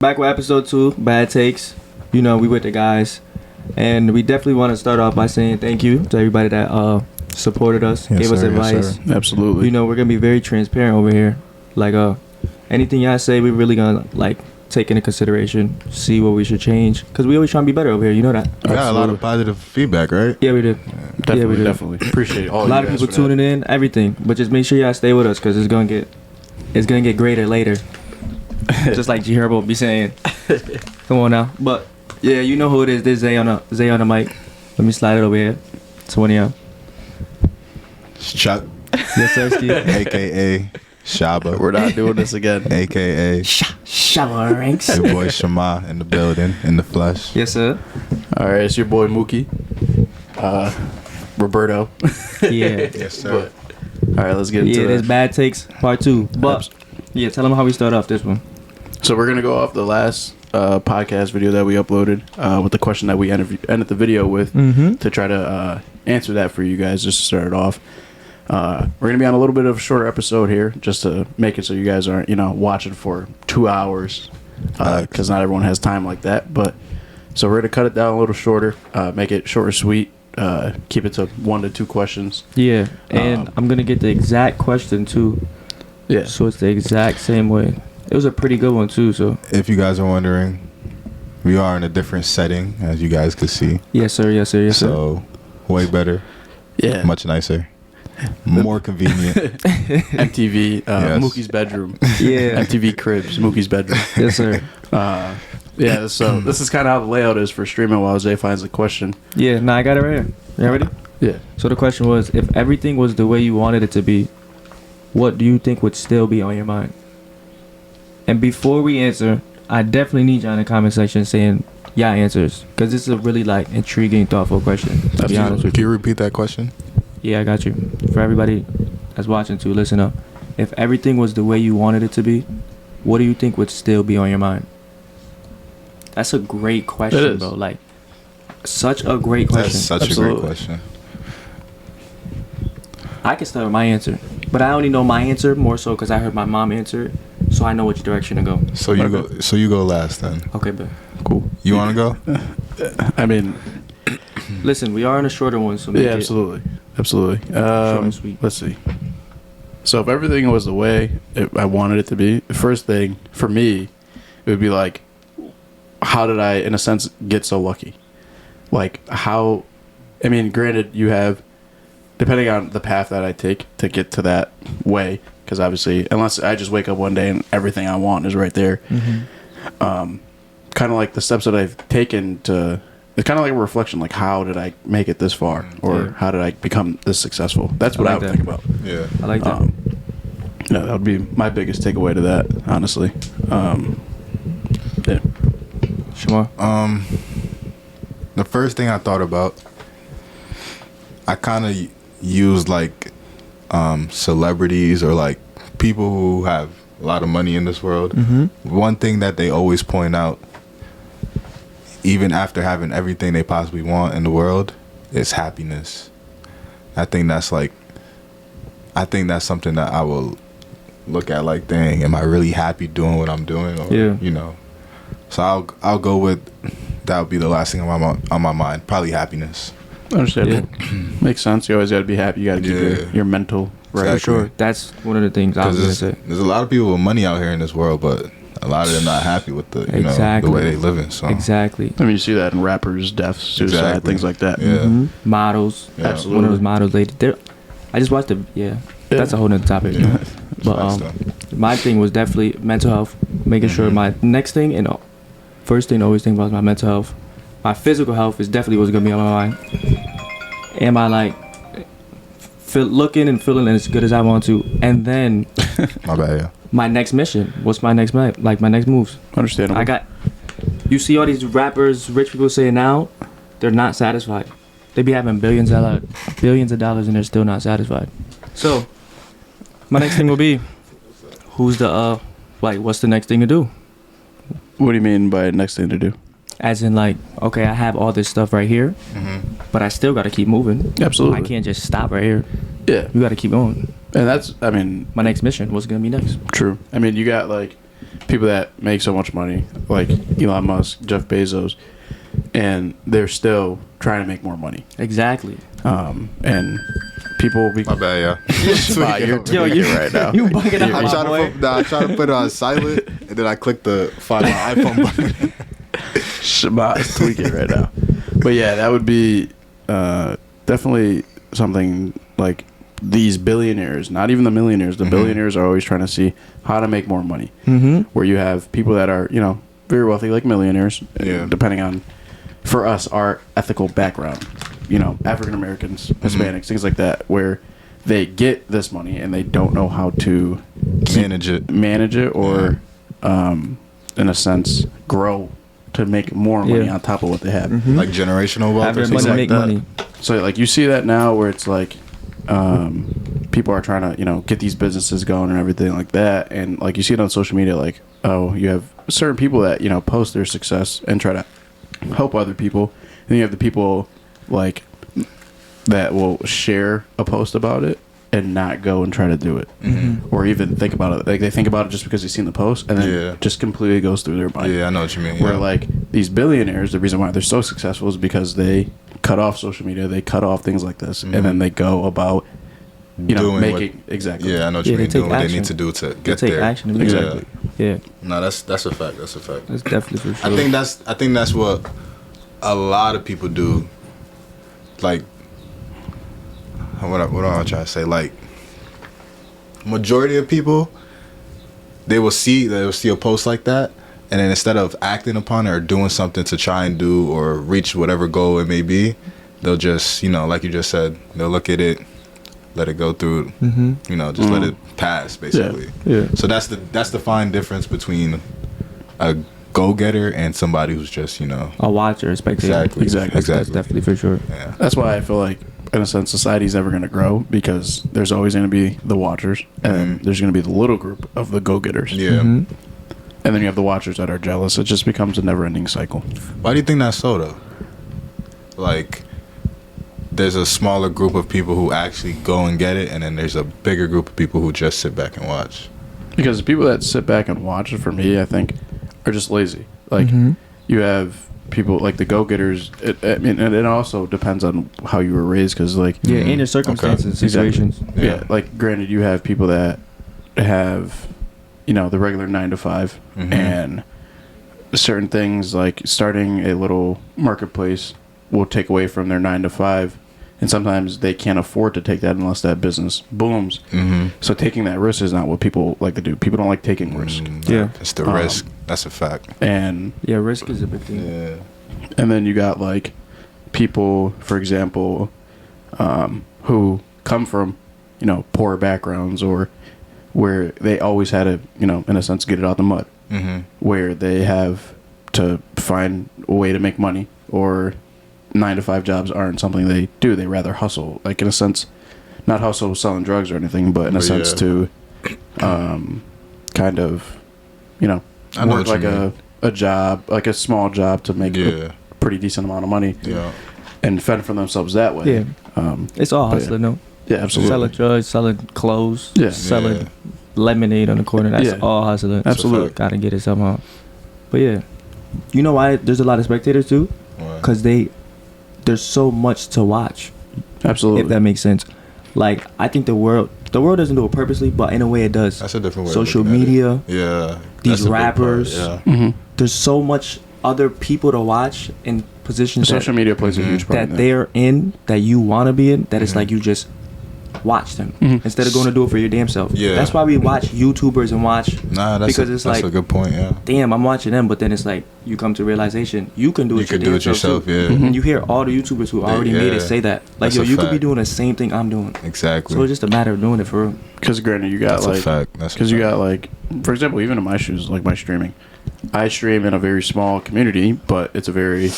Back with episode 2, Bad Takes. You know, we with the guys. And we definitely want to start off by saying thank you to everybody that supported us, gave us advice. Yes, absolutely. You know, we're going to be very transparent over here. Like, anything y'all say, we're really going to, like, take into consideration, see what we should change. Because we always try to be better over here. You know that. We got a lot of positive feedback, right? Yeah, we did. Definitely, yeah, we did. Appreciate all a lot of people tuning in, everything. But just make sure y'all stay with us because it's going to get greater later. Just like G Herbo be saying. Come on now. But yeah, you know who it is. This is Zay on the mic. Let me slide it over here. It's one of y'all. It's Chuck. Yes, sir. AKA Shaba. We're not doing this again. AKA Shaba Ranks. your boy Shama in the building, in the flesh. Yes, sir. All right, it's your boy Mookie. Roberto. Yeah. Yes, sir. All right, let's get into it. Yeah, this Bad Takes Part 2. But yeah, tell them how we start off this one. So we're gonna go off the last podcast video that we uploaded with the question that we ended the video with to try to answer that for you guys. Just to start it off, we're gonna be on a little bit of a shorter episode here, just to make it so you guys aren't watching for 2 hours, because not everyone has time like that. But so we're gonna cut it down a little shorter, make it short and sweet, keep it to 1 to 2 questions. Yeah, and I'm gonna get the exact question too. Yeah. So it's the exact same way. It was a pretty good one too. So if you guys are wondering, we are in a different setting, as you guys could see. Yes, sir. Yes, sir. Yes, sir. So way better. Yeah. Much nicer. More convenient. MTV, Yes. Mookie's bedroom. Yeah. MTV Cribs, Mookie's bedroom. Yes, sir. Yeah, so this is kind of how the layout is for streaming while Zay finds the question. Yeah. Nah, I got it right here. You ready? Yeah. So the question was, if everything was the way you wanted it to be, what do you think would still be on your mind? And before we answer, I definitely need y'all in the comment section saying y'all answers, because this is a really like intriguing, thoughtful question. To be honest with Can you. you repeat that question? Yeah, I got you. For everybody that's watching too, listen up. If everything was the way you wanted it to be, what do you think would still be on your mind? That's a great question, bro. Like, such a great question. That's such a great question. I can start with my answer, but I only know my answer more so because I heard my mom answer it, so I know which direction to go. So you go last then. Okay, but Cool. You want to go? I mean, listen, we are in a shorter one, so yeah, absolutely. short and sweet. Let's see. So if everything was the way I wanted it to be, the first thing for me, it would be like, how did I, in a sense, get so lucky? Like, how, I mean, granted, you have, depending on the path that I take to get to that way, because obviously, unless I just wake up one day and everything I want is right there, kind of like the steps that I've taken to, it's kind of like a reflection, like how did I make it this far, or how did I become this successful? That's what I would think about. Yeah. I like that. Yeah, that would be my biggest takeaway to that, honestly. Yeah. Shamar? The first thing I thought about, I kind of used like celebrities or like people who have a lot of money in this world. One thing that they always point out, even after having everything they possibly want in the world, is happiness. I think that's something that I will look at like, dang, am I really happy doing what I'm doing? Or, So I'll go with, that would be the last thing on my mind. Probably happiness. Understandable. Makes sense. You always got to be happy. You got to keep your mental right. For sure. That's one of the things I was going to say. There's a lot of people with money out here in this world, but a lot of them not happy with the the way they living. So exactly. I mean, you see that in rappers, deaths, suicide, things like that. Yeah. Models. Yeah. Absolutely. One of those models, I just watched that's a whole nother topic. But my thing was definitely mental health. Making sure my next thing and first thing to always think about is my mental health. My physical health is definitely what's gonna be on my mind. Am I like looking and feeling as good as I want to? And then my bad. Yeah. My next mission. What's my next my next moves? Understandable. You see all these rappers, rich people saying now, they're not satisfied. They be having billions of dollars and they're still not satisfied. So my next thing will be, who's the what's the next thing to do? What do you mean by next thing to do? As in, like, okay, I have all this stuff right here, but I still got to keep moving. Absolutely. I can't just stop right here. Yeah. You got to keep going. And that's, I mean... My next mission, what's going to be next? True. I mean, you got, like, people that make so much money, like Elon Musk, Jeff Bezos, and they're still trying to make more money. Exactly. And people will be. My bad, yeah. Wow, you're tweaking right now. You bugging out, I my tried boy. I tried to put it on silent, and then I clicked the find my iPhone button. Shabbat is tweaking right now. But yeah, that would be definitely something like these billionaires, not even the millionaires. The billionaires are always trying to see how to make more money. Mm-hmm. Where you have people that are, very wealthy, like millionaires, Yeah. depending on, for us, our ethical background. African Americans, Hispanics, things like that, where they get this money and they don't know how to Manage it. or, in a sense, grow to make more money on top of what they have. Mm-hmm. Like generational wealth. Have or your money something make like that. money. So like you see that now where it's like people are trying to get these businesses going and everything like that, and like you see it on social media, like you have certain people that post their success and try to help other people, and you have the people like that will share a post about it and not go and try to do it, or even think about it. Like they think about it just because they've seen the post, and then just completely goes through their mind. Yeah, I know what you mean. Where Yeah. like these billionaires, the reason why they're so successful is because they cut off social media, they cut off things like this, and then they go about Doing making exactly. Yeah, I know what Yeah, you they mean. take Doing what they action. need to do to They get take there. action. Exactly. Yeah, No, that's a fact. That's a fact. that's definitely for sure. I think that's what a lot of people do. Like, what am I trying to say? Like, majority of people, they will see a post like that, and then instead of acting upon it or doing something to try and do or reach whatever goal it may be, they'll just like you just said, they'll look at it, let it go through, just let it pass basically. Yeah. So that's the fine difference between a go-getter and somebody who's just a watcher, a spectator. Exactly. That's definitely for sure. Yeah. That's why I feel like, in a sense, society's never going to grow because there's always going to be the watchers, and then there's going to be the little group of the go-getters. Yeah. Mhm. And then you have the watchers that are jealous. It just becomes a never-ending cycle. Why do you think that's so though? Like, there's a smaller group of people who actually go and get it, and then there's a bigger group of people who just sit back and watch. Because the people that sit back and watch, for me, I think, are just lazy. Like, you have people like the go-getters. I mean, and it also depends on how you were raised. Because, like, Yeah, in your circumstances, situations. Yeah, like, granted, you have people that have, the regular 9 to 5, and certain things like starting a little marketplace will take away from their 9 to 5, and sometimes they can't afford to take that unless that business booms. So taking that risk is not what people like to do. People don't like taking risk. Yeah. It's the risk. That's a fact. And Yeah, risk is a big thing. Yeah. and then you got like people, for example, who come from poor backgrounds, or where they always had to in a sense get it out the mud, where they have to find a way to make money, or 9 to 5 jobs aren't something they do. They rather hustle, like in a sense, not hustle selling drugs or anything, but in a But sense yeah. to kind of I know work what you like mean. a job, like a small job, to make a pretty decent amount of money Yeah. and fend for themselves that way. Yeah. It's all but yeah. hustling, no? Yeah, absolutely. Selling drugs, selling clothes, Yeah. selling Yeah. lemonade on the corner. That's Yeah. all hustling. Absolutely. Gotta get it somehow. But yeah, you know why there's a lot of spectators too? Why? Because there's so much to watch. Absolutely. If that makes sense. Like, I think the world doesn't do it purposely, but in a way it does. That's a different way. Social of looking at it. media, Yeah. these That's a big part, rappers. Yeah. hmm There's so much other people to watch in positions Social media plays a huge part that in that. they're in, that you want to be in, that it's like you just watch them instead of going to do it for your damn self. Yeah. That's why we watch YouTubers and watch, Nah, that's because it's that's like, a good point. Yeah. damn, I'm watching them, but then it's like you come to realization you can do You it. can your do damn it yourself. too. Yeah. And you hear all the YouTubers who already made it yeah. say that, like, That's yo, a you could be fact. doing the same thing I'm doing. Exactly. So it's just a matter of doing it for real. Because granted, you got That's a like, fact. That's a because you fact. got like, for example, even in my shoes, like my streaming, I stream in a very small community, but it's a very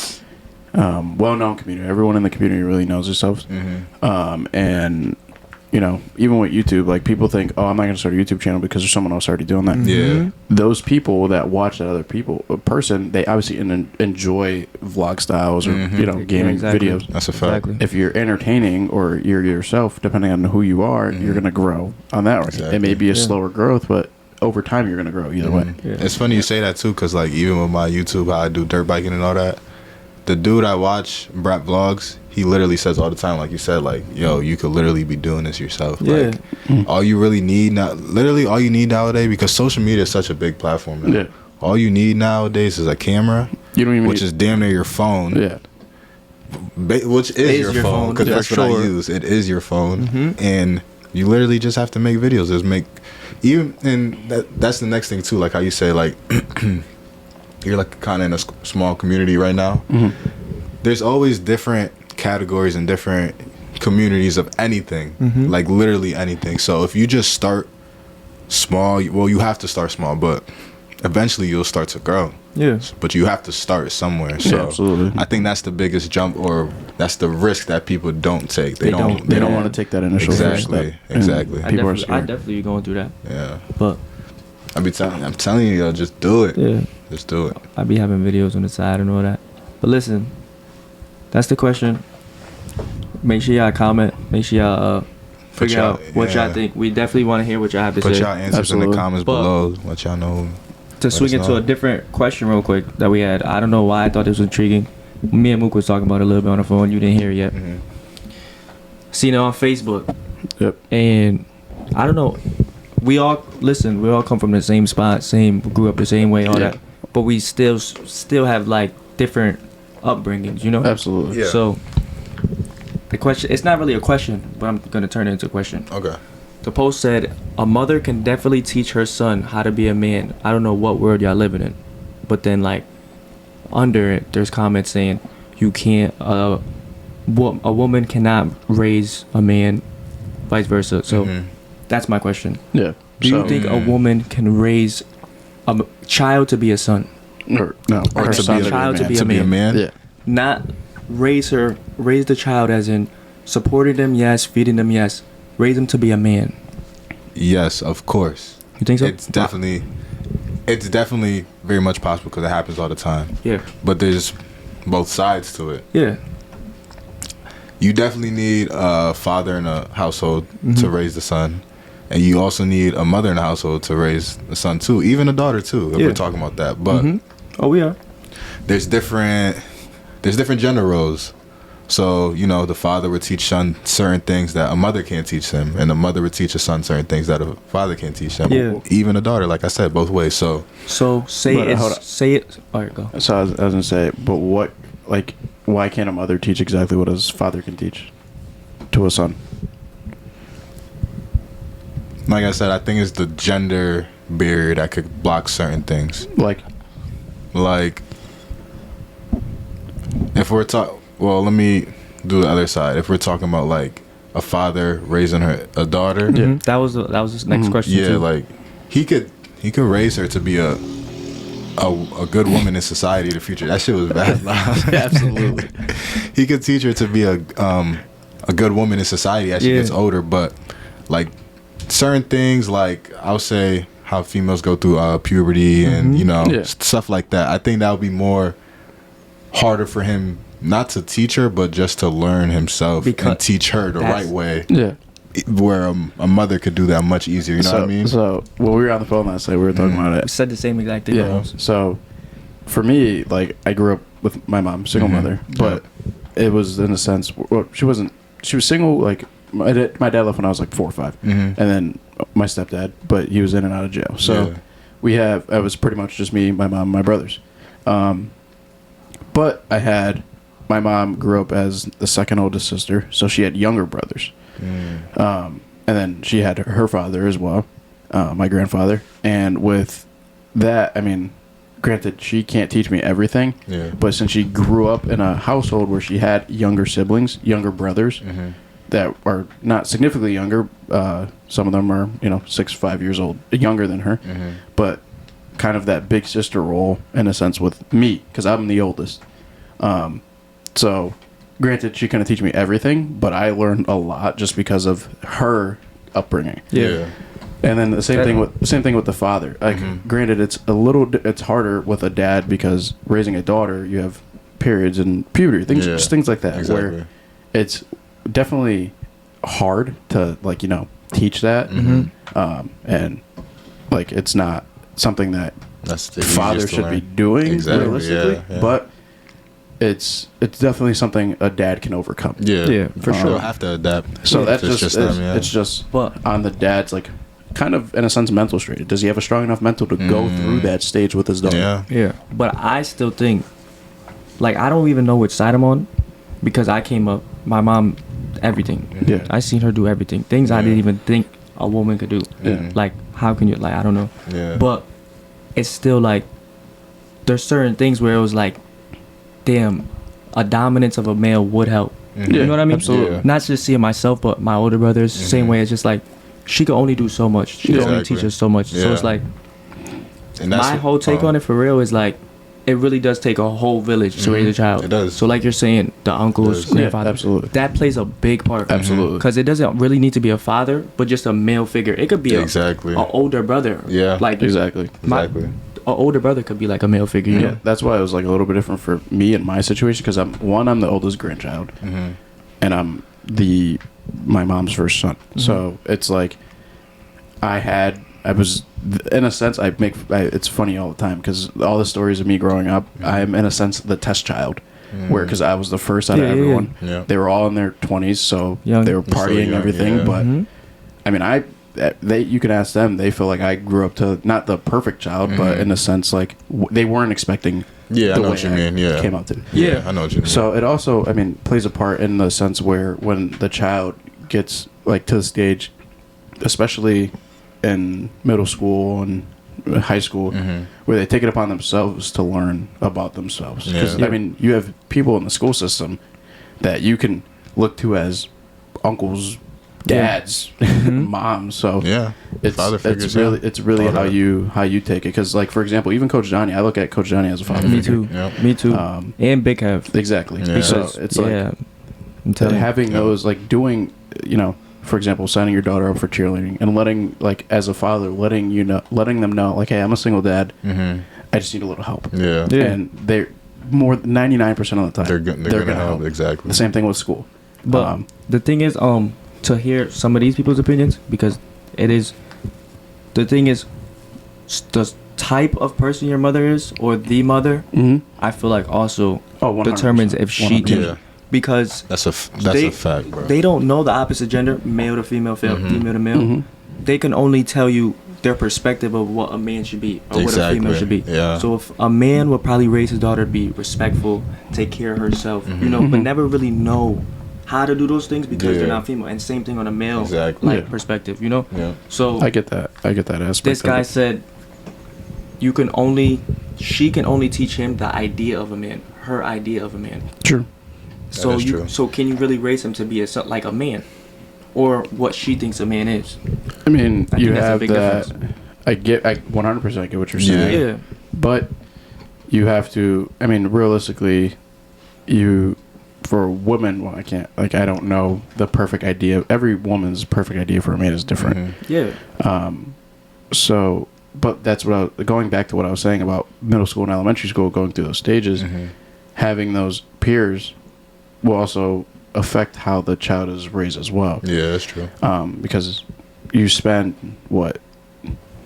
well-known community. Everyone in the community really knows themselves. And even with YouTube, like people think, oh, I'm not going to start a YouTube channel because there's someone else already doing that. Yeah. Those people that watch that other person, they obviously enjoy vlog styles or gaming exactly. videos. That's a fact. Exactly. If you're entertaining or you're yourself, depending on who you are, you're going to grow on that. Exactly. It may be a slower growth, but over time you're gonna grow either way. Yeah. It's funny you say that too, because like even with my YouTube, how I do dirt biking and all that, the dude I watch, Brat Vlogs, he literally says all the time, like you said, like, yo, you could literally be doing this yourself. Yeah. Like, all you really need now, literally all you need nowadays, because social media is such a big platform now. Yeah. All you need nowadays is a camera, You don't even which is damn near your phone. yeah. Which is your phone, because yeah, that's for what I sure. use. It is your phone, Mhm. and you literally just have to make videos. Just make even, and that's the next thing too. Like how you say, like you're like kind of in a small community right now. Mhm. There's always different categories and different communities of anything, Mhm. like literally anything. So if you just start small, well, you have to start small, but eventually you'll start to grow. Yeah. But you have to start somewhere. So Yeah, absolutely. I think that's the biggest jump, or that's the risk that people don't take. They don't. They don't Yeah. want to take that initial first Exactly. step. And Exactly. People are I scared. definitely be going through that, Yeah. but I'm telling you, yo, just do it. yeah, Just do it. I be having videos on the side and all that. But listen, that's the question. Make sure y'all comment. Make sure y'all figure y'all- out what yeah. y'all think. We definitely want to hear what y'all have to Put say. y'all answers in Absolutely. the comments But- below. Let y'all know. To Let swing us into know. a different question real quick that we had. I don't know why I thought this was intriguing. Me and Mook was talking about it a little bit on the phone. You didn't hear it yet. Mhm. Seen it on Facebook. Yep. And I don't know. We all come from the same spot, grew up the same way, all Yeah. that. But we still have like different upbringings, you know? Absolutely. Yeah. So the question, it's not really a question, but I'm going to turn it into a question. Okay. The post said, a mother can definitely teach her son how to be a man. I don't know what world y'all living in. But then like under it, there's comments saying you can't, a woman cannot raise a man, vice versa. So Mhm. that's my question. Yeah. Do you think a woman can raise a child to be a son? Or, no, Or her to son be a child to be to be a man? Yeah. Not raise the child as in supporting them, yes, feeding them, yes. Raise them to be a man. Yes, of course. You think so? It's definitely very much possible because it happens all the time. Yeah. But there's both sides to it. Yeah. You definitely need a father in a household Mhm. to raise the son, and you also need a mother in the household to raise the son too, even a daughter too. If Yeah. we're talking about that, but Mhm. Oh, we are. there's different gender roles. So the father would teach son certain things that a mother can't teach them, and the mother would teach a son certain things that a father can't teach them. Yeah. Even a daughter, like I said, both ways. So So say But, hold on. it. All right, go. So I was gonna say, but what, like, why can't a mother teach exactly what his father can teach to a son? like I said, I think it's the gender barrier that could block certain things. Like, Like, if we're let me do the other side. If we're talking about like a father raising a daughter, Yeah. Mhm. That was the next Mhm. question. yeah, too. like he could raise her to be a good woman in society in the future. That shit was bad. Absolutely. He could teach her to be a good woman in society as she Yeah. gets older, but like certain things, like I'll say how females go through puberty and Mhm. Yeah. stuff like that. I think that would be more harder for him not to teach her, but just to learn himself Because and teach her the that's- right way. Yeah. Where a mother could do that much easier. You know what I mean? So when we were on the phone last night, we were talking about We it. said the same exact thing. Yeah. almost. So for me, like, I grew up with my mom, single Mhm. mother, but it was in a sense, well, she was single. Like, my dad left when I was like 4 or 5, Mhm. and then my stepdad, but he was in and out of jail. So Yeah. it was pretty much just me, my mom, my brothers. But my mom grew up as the second oldest sister, so she had younger brothers. Mm. And then she had her father as well, my grandfather. And with that, I mean, granted, she can't teach me everything, Yeah. but since she grew up in a household where she had younger siblings, younger brothers Mhm. that are not significantly younger, some of them are 6-5 years old, younger than her, Mhm. but kind of that big sister role in a sense with me because I'm the oldest. So granted, she couldn't teach me everything, but I learned a lot just because of her upbringing. Yeah. And then the same thing with the father. Like, Mhm. granted, it's harder with a dad because raising a daughter, you have periods and puberty, Yeah. just things like that, Exactly. where it's definitely hard to teach that. Mhm. And Like it's not something that That's the father easiest to should be learn. doing Exactly, realistically, yeah. but it's definitely something a dad can overcome. Yeah, for sure. They'll have to adapt. So that's It's just them, yeah. it's just But on the dad's like kind of in a sense mental state. Does he have a strong enough mental to go through that stage with his daughter? Yeah. yeah, but I still think, like, I don't even know which side I'm on, because I came up, my mom, everything. Yeah. I seen her do everything, things I Yeah. didn't even think a woman could do. Yeah. Like, how can you, like, I don't know. Yeah. But it's still like, there's certain things where it was like, damn, a dominance of a male would help. Mhm. You know what I mean? Absolutely. Yeah. Not just seeing myself, but my older brothers. Same Mhm. way. It's just like, she could only do so much. She could only Exactly. teach us so much. So Yeah. it's like, And my whole take on it for real is like, it really does take a whole village to raise a child. It does. So like you're saying, the uncles, does. grandfather, Yeah, absolutely. that plays a big part. Absolutely. Because it doesn't really need to be a father, but just a male figure. It could be Exactly. a older brother. Yeah. Like Exactly. Exactly. A older brother could be like a male figure. You Yeah, know? that's why it was like a little bit different for me in my situation because I'm the oldest grandchild, Mhm. and I'm my mom's first son. So it's like I was in a sense it's funny all the time because all the stories of me growing up, I'm in a sense the test child, where because I was the first out of Yeah, yeah, everyone. yeah. They were all in their 20s, so Young. they were Still partying young, everything. yeah. But Mhm. I mean, you can ask them. They feel like I grew up to not the perfect child, but in a sense, like they weren't expecting. Yeah, I the know way what you mean. Yeah. came out to. Yeah, I know what you mean. So it also, I mean, plays a part in the sense where when the child gets like to the stage, especially in middle school and high school, where they take it upon themselves to learn about themselves. Because Yeah. I mean, you have people in the school system that you can look to as uncles, dads, moms. So yeah. it's Father figures, it's really yeah. it's really All how you take it. Because like for example, even Coach Johnny, I look at Coach Johnny as a father Me figure. too. Yep. Me too. Um, And Big Hev. Exactly. Yeah. So Because, it's like I'm telling you. having Yeah. those like doing, for example, signing your daughter up for cheerleading and letting like as a father letting them know like, hey, I'm a single dad. Mhm. I just need a little help. Yeah. Yeah. And they're more 99% of the time They're gonna help. Exactly. The same thing with school. But the thing is, to hear some of these people's opinions, because it is, the thing is, the type of person your mother is, or the mother, Mhm. I feel like also 100%. determines if she can, Yeah. because That's a they- fact, bro. they don't know the opposite gender, male to female, female to male. Mhm. They can only tell you their perspective of what a man should be or what a female Exactly. should be. Yeah. So if a man would probably raise his daughter to be respectful, take care of herself, Mm-hmm. you know, but never really know how to do those things because they're Yeah. not female. And same thing on a male Exactly. like Yeah. perspective, you know. Yeah. So I get that aspect. this of guy it. said, she can only teach him the idea of a man, her idea of a man. True. So is true. so can you really raise him to be like a man, or what she thinks a man is? I mean, I you think that's a have big that. difference. I 100% get what you're saying. Yeah. But you have to. I mean, realistically, for women. Well, I don't know the perfect idea. Every woman's perfect idea for a man is different. Mhm. Yeah. So, but that's going back to what I was saying about middle school and elementary school, going through those stages, Mhm. having those peers will also affect how the child is raised as well. Yeah, that's true. Because you spend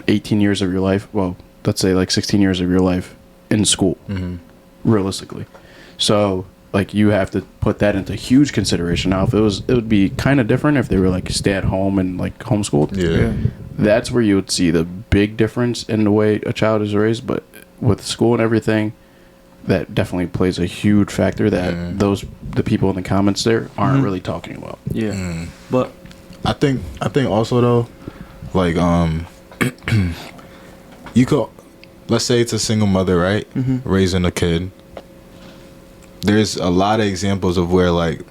18 years of your life. Well, let's say like 16 years of your life in school, Mhm. realistically. So like you have to put that into huge consideration. Now, if it would be kind of different if they were like stay at home and like homeschooled. Yeah. That's where you would see the big difference in the way a child is raised. But with school and everything, that definitely plays a huge factor that the people in the comments there aren't really talking about. Yeah. Mm. But I think also though, like you could, let's say it's a single mother, right? Raising a kid. There's a lot of examples of where like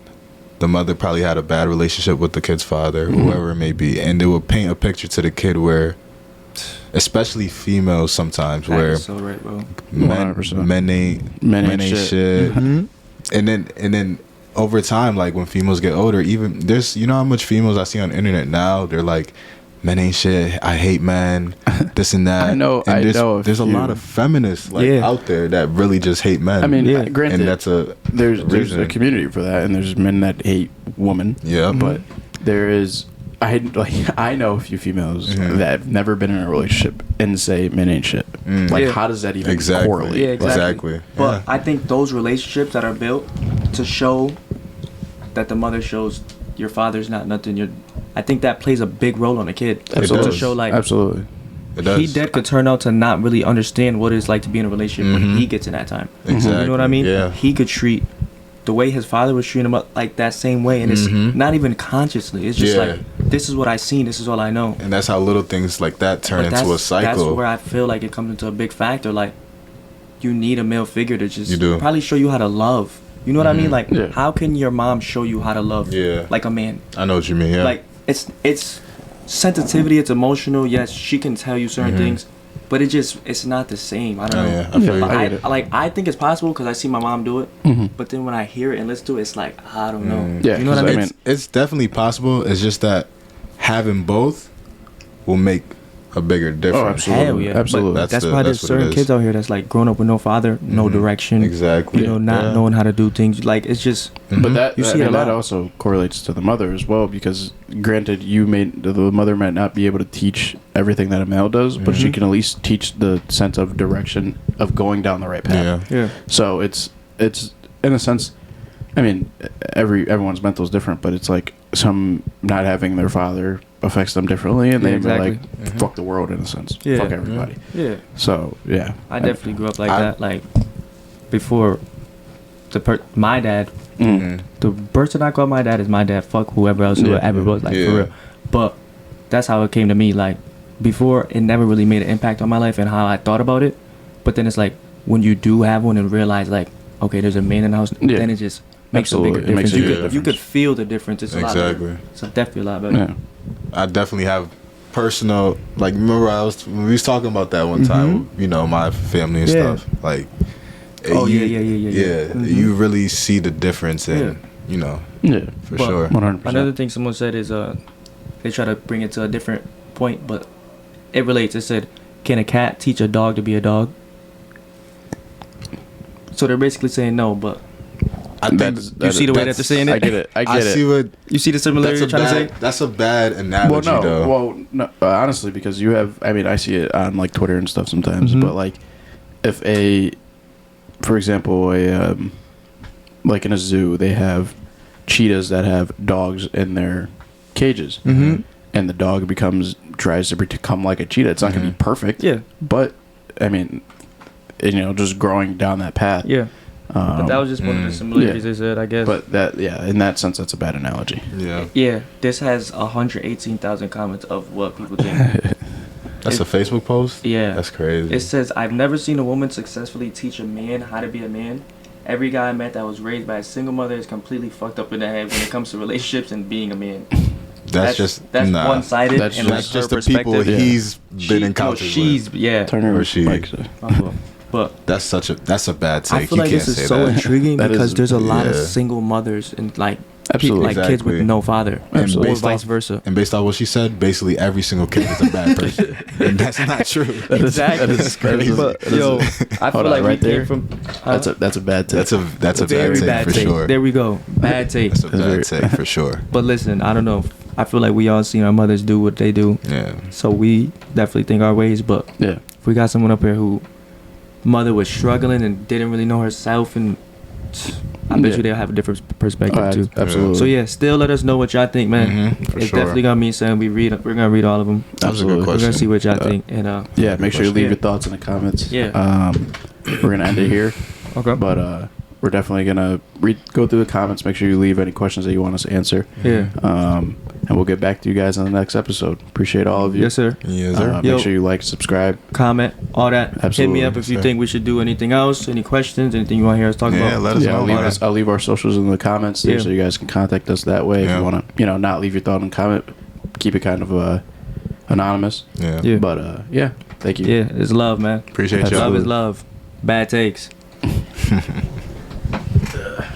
the mother probably had a bad relationship with the kid's father, whoever it may be, and they will paint a picture to the kid where, especially females sometimes, that where is so right, bro. men 100%. ain't shit. Mm-hmm. And then over time, like when females get older, even there's, you know how much females I see on the internet now, they're like, men ain't shit, I hate men, this and that. I know And there's a few. lot of feminists like Yeah. out there that really just hate men. I mean, Yeah. granted, and that's there's a reason. community for that, and there's men that hate women. Yeah. But there is I know a few females Mhm. that have never been in a relationship and say men ain't shit. Mm. Like, Yeah. how does that even Exactly. correlate? Yeah, exactly. Exactly. But Yeah. I think those relationships that are built to show that the mother shows your father's not nothing. I think that plays a big role on the kid. Absolutely. To show like Absolutely. It does. he dead could turn out to not really understand what it's like to be in a relationship when Mhm. he gets in that time. Exactly. You know what I mean? Yeah. He could treat the way his father was treating him up like that same way, and it's Mhm. not even consciously. It's just Yeah. like this is what I seen. This is all I know. And that's how little things like that turn But into a cycle. That's where I feel like it comes into a big factor. Like, you need a male figure to just You do. probably show you how to love. You know what I mean? Mhm. Like, Yeah. how can your mom show you how to love? Yeah. Like a man. I know what you mean. Yeah. Like, it's sensitivity. It's emotional. Yes, she can tell you certain Mhm. things, but it's not the same. I don't Oh, know. yeah, I feel But you. I get it. I think it's possible because I see my mom do it. Mhm. But then when I hear it and listen to it, it's like I don't know. Yeah, you know what I 'cause mean? I mean- it's definitely possible. It's just that having both will make a bigger difference. absolutely. Hell yeah, Absolutely. But that's That's why the- there's that's what it certain is. kids out here that's like grown up with no father, no Mhm. direction. Exactly. You know, not Yeah. knowing how to do things. Like it's just Mhm. But that You I see mean, it a that lot. also correlates to the mother as well, because granted, the mother might not be able to teach everything that a male does, but she Mhm. can at least teach the sense of direction of going down the right path. Yeah. yeah. So it's in a sense, I mean, everyone's mental is different, but it's like some not having their father affects them differently, and Yeah, they exactly. like Mhm. fuck the world in a sense, Yeah. fuck everybody. Yeah. So yeah, I definitely grew up like I- that. Like before my dad, Mm. the person I call my dad is my dad. Fuck whoever else who Yeah. ever was, like Yeah. for real. But that's how it came to me. Like before, it never really made an impact on my life and how I thought about it. But then it's like when you do have one and realize like, okay, there's a man in the house, Yeah. then it just makes a Absolutely. bigger It makes difference. a You big could you could difference. feel the difference. It's a lot Exactly. better. It's definitely a lot better. Yeah. I definitely have personal. Like, remember when we was talking about that one time. You know, my family and Yeah. stuff. Like, Oh, you- yeah. Yeah, Mhm. you really see the difference in, Yeah. you know, Yeah, for But sure. 100%. Another thing someone said is they try to bring it to a different point, but it relates. It said, "Can a cat teach a dog to be a dog?" So they're basically saying no, but I think you see the way that they're saying it? I get it. I get it. see what you see the similarity that's you're a trying bad. to say? That's a bad analogy, Well, no. though. Well, no. Honestly, because you have. I mean, I see it on like Twitter and stuff sometimes. Mhm. But like, if for example, like in a zoo, they have cheetahs that have dogs in their cages, Mm-hmm. and the dog tries to become like a cheetah. It's not going to be perfect. Yeah, But I mean, just growing down that path. yeah. But that was just one of the similarities yeah. they said, I guess. But that, yeah, in that sense, that's a bad analogy. Yeah, yeah, this has 118,000 comments of what people think. that's a Facebook post. Yeah. That's crazy. It says, "I've never seen a woman successfully teach a man how to be a man. Every guy I met that was raised by a single mother is completely fucked up in the head when it comes to relationships and being a man." that's just that's nah. one-sided That's and That's like just her the people perspective. he's been in No, contact she's with. yeah. Turn her Or she. mic. My fault. But That's a bad take. I feel you like can't this say is so that. intriguing That because is- there's a lot of yeah. single mothers and like Absolutely. like kids with Exactly. no father, And or based vice off- versa. And based on what she said, basically every single kid is a bad person, and that's not true. Exactly. That is crazy. But That is yo, a- I feel Hold on, like right we there. came from. That's a bad take. That's a very bad take for sure. There we go, bad take. That's a bad take for sure. But listen, I don't know. I feel like we all seen our mothers do what they do, Yeah. so we definitely think our ways. But Yeah. if we got someone up here who mother was struggling and didn't really know herself, and I bet Yeah. you they'll have a different perspective too. Absolutely. So yeah, still let us know what y'all think, man. Mhm, for It's sure. definitely gonna mean something. We're gonna read all of them. That was a Absolutely. good We're question. gonna see what y'all think, and Yeah, make sure you leave Yeah. your thoughts in the comments. Yeah. We're gonna end it here, okay. but we're definitely gonna go through the comments. Make sure you leave any questions that you want us to answer. Yeah. And we'll get back to you guys on the next episode. Appreciate all of you. Yes, sir. Yes, sir. Yo. Make sure you like, subscribe. Comment, all that. Hit Absolutely. me up if you Sir. think we should do anything else, any questions, anything you want to hear us talk Yeah, about. let us Yeah, know. I'll leave our socials in the comments there, Yeah. so you guys can contact us that way. If Yeah. you want to, not leave your thought and comment, keep it kind of anonymous. Yeah. Yeah. But yeah, thank you. Yeah, it's love, man. Appreciate Absolutely. y'all. Love is love. Bad takes.